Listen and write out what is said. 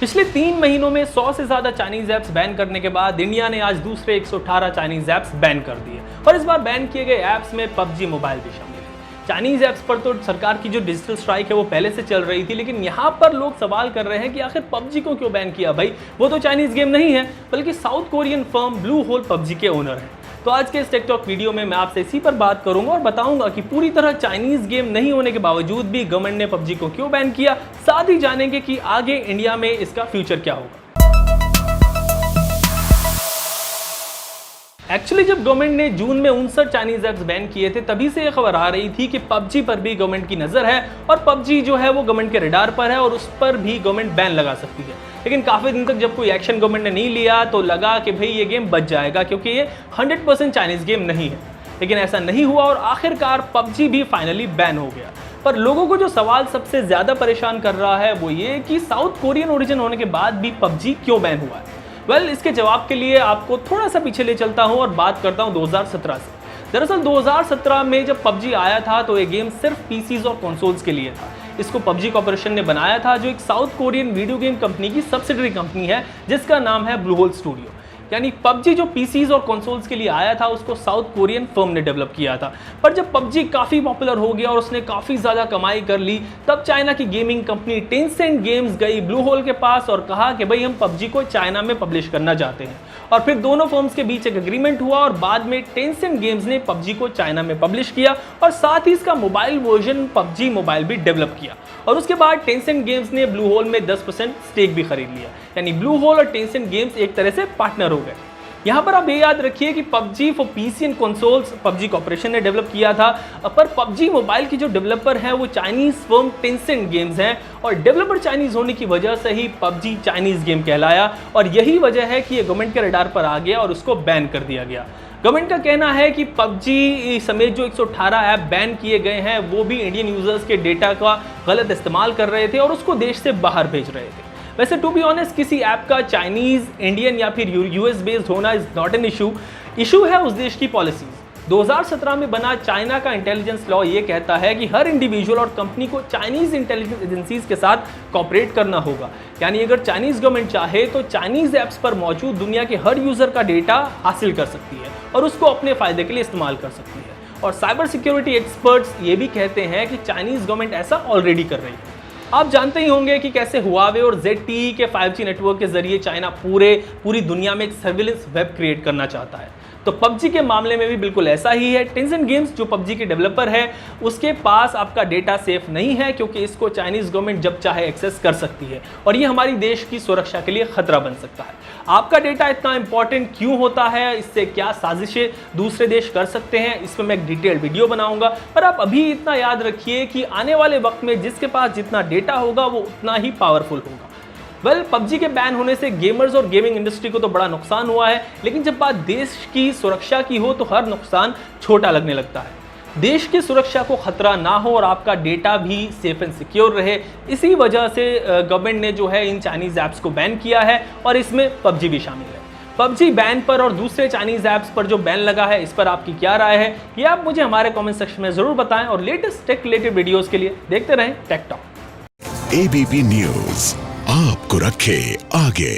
पिछले 3 महीनों में 100 से ज्यादा चाइनीज ऐप्स बैन करने के बाद इंडिया ने आज दूसरे 118 चाइनीज ऐप्स बैन कर दिए और इस बार बैन किए गए ऐप्स में पबजी मोबाइल भी शामिल है। चाइनीज ऐप्स पर तो सरकार की जो डिजिटल स्ट्राइक है वो पहले से चल रही थी, लेकिन यहाँ पर लोग सवाल कर रहे हैं कि आखिर पबजी को क्यों बैन किया भाई, वो तो चाइनीज गेम नहीं है बल्कि South Korean firm Blue Hole PUBG के ओनर हैं। तो आज के इस टेक टॉक वीडियो में मैं आपसे इसी पर बात करूंगा और बताऊंगा कि पूरी तरह चाइनीज गेम नहीं होने के बावजूद भी गवर्नमेंट ने पबजी को क्यों बैन किया, साथ ही जानेंगे कि आगे इंडिया में इसका फ्यूचर क्या होगा। एक्चुअली जब गवर्नमेंट ने जून में 59 चाइनीज ऐप्स बैन किए थे, तभी से यह खबर आ रही थी कि पबजी पर भी गवर्नमेंट की नजर है और पबजी जो है वो गवर्नमेंट के रडार पर है और उस पर भी गवर्नमेंट बैन लगा सकती है। लेकिन काफी दिन तक जब कोई एक्शन गवर्नमेंट ने नहीं लिया तो लगा कि भाई ये गेम बच जाएगा क्योंकि ये 100% चाइनीज गेम नहीं है। लेकिन ऐसा नहीं हुआ और आखिरकार पबजी भी फाइनली बैन हो गया। पर लोगों को जो सवाल सबसे ज्यादा परेशान कर रहा है वो ये कि साउथ कोरियन ओरिजिन होने के बाद भी पबजी क्यों बैन हुआ है। इसके जवाब के लिए आपको थोड़ा सा पीछे ले चलता हूं और बात करता हूं 2017 से। दरअसल 2017 में जब पबजी आया था तो ये गेम सिर्फ पीसीज और कंसोल्स के लिए था। इसको पबजी कॉर्पोरेशन ने बनाया था, जो एक south Korean video game company की सब्सिडरी कंपनी है जिसका नाम है ब्लू होल स्टूडियो। यानी पबजी जो पीसीज और कंसोल्स के लिए आया था उसको साउथ कोरियन फर्म ने डेवलप किया था। पर जब पबजी काफ़ी पॉपुलर हो गया और उसने काफ़ी ज़्यादा कमाई कर ली, तब चाइना की गेमिंग कंपनी टेंसेंट गेम्स गई ब्लू होल के पास और कहा कि भाई हम पबजी को चाइना में पब्लिश करना चाहते हैं। और फिर दोनों फर्म्स के बीच एक एग्रीमेंट हुआ और बाद में टेंसेंट गेम्स ने पबजी को चाइना में पब्लिश किया और साथ ही इसका मोबाइल वर्जन पबजी मोबाइल भी डेवलप किया। और उसके बाद टेंसेंट गेम्स ने ब्लू होल में 10% स्टेक भी खरीद लिया। यानी ब्लू होल और टेंसेंट गेम्स एक तरह से पार्टनर हो गए। यहाँ पर आप ये याद रखिए कि PUBG for PC and consoles PUBG corporation ने डेवलप किया था, पर पबजी मोबाइल की जो डेवलपर हैं वो चाइनीज फर्म टेंसेंट गेम्स हैं और डेवलपर चाइनीज होने की वजह से ही पबजी चाइनीज गेम कहलाया और यही वजह है कि ये गवर्नमेंट के रडार पर आ गया और उसको बैन कर दिया गया। गवर्नमेंट का कहना है कि पबजी समेत जो 118 ऐप बैन किए गए हैं वो भी इंडियन यूजर्स के डेटा का गलत इस्तेमाल कर रहे थे और उसको देश से बाहर भेज रहे थे। वैसे टू बी ऑनेस्ट किसी ऐप का चाइनीज, इंडियन या फिर यूएस बेस्ड होना इज नॉट एन इशू है उस देश की पॉलिसीज। 2017 में बना चाइना का इंटेलिजेंस लॉ ये कहता है कि हर इंडिविजुअल और कंपनी को चाइनीज इंटेलिजेंस एजेंसीज के साथ कॉपरेट करना होगा। यानी अगर चाइनीज गवर्नमेंट चाहे तो चाइनीज ऐप्स पर मौजूद दुनिया के हर यूजर का डेटा हासिल कर सकती है और उसको अपने फायदे के लिए इस्तेमाल कर सकती है। और साइबर सिक्योरिटी एक्सपर्ट्स ये भी कहते हैं कि चाइनीज गवर्नमेंट ऐसा ऑलरेडी कर रही है। आप जानते ही होंगे कि कैसे हुआवे और ZTE के 5G नेटवर्क के जरिए चाइना पूरी दुनिया में एक सर्विलेंस वेब क्रिएट करना चाहता है। तो पबजी के मामले में भी बिल्कुल ऐसा ही है। टेंसेंट गेम्स जो पबजी के डेवलपर है उसके पास आपका डेटा सेफ नहीं है क्योंकि इसको चाइनीज गवर्नमेंट जब चाहे एक्सेस कर सकती है और ये हमारी देश की सुरक्षा के लिए खतरा बन सकता है। आपका डेटा इतना इंपॉर्टेंट क्यों होता है, इससे क्या साजिशें दूसरे देश कर सकते हैं, इस पर मैं एक डिटेल्ड वीडियो बनाऊंगा। पर आप अभी इतना याद रखिए कि आने वाले वक्त में जिसके पास जितना डेटा होगा वो उतना ही पावरफुल होगा। पबजी के बैन होने से गेमर्स और गेमिंग इंडस्ट्री को तो बड़ा नुकसान हुआ है, लेकिन जब बात देश की सुरक्षा की हो तो हर नुकसान छोटा लगने लगता है। देश की सुरक्षा को खतरा ना हो और आपका डेटा भी सेफ एंड सिक्योर रहे, इसी वजह से गवर्नमेंट ने जो है इन चाइनीज ऐप्स को बैन किया है और इसमें पबजी भी शामिल है। पबजी बैन पर और दूसरे चाइनीज ऐप्स पर जो बैन लगा है इस पर आपकी क्या राय है, ये आप मुझे हमारे कमेंट सेक्शन में जरूर बताएं और लेटेस्ट टेक रिलेटेड वीडियोस के लिए देखते रहें टेक टॉक। ABP न्यूज आपको रखे आगे।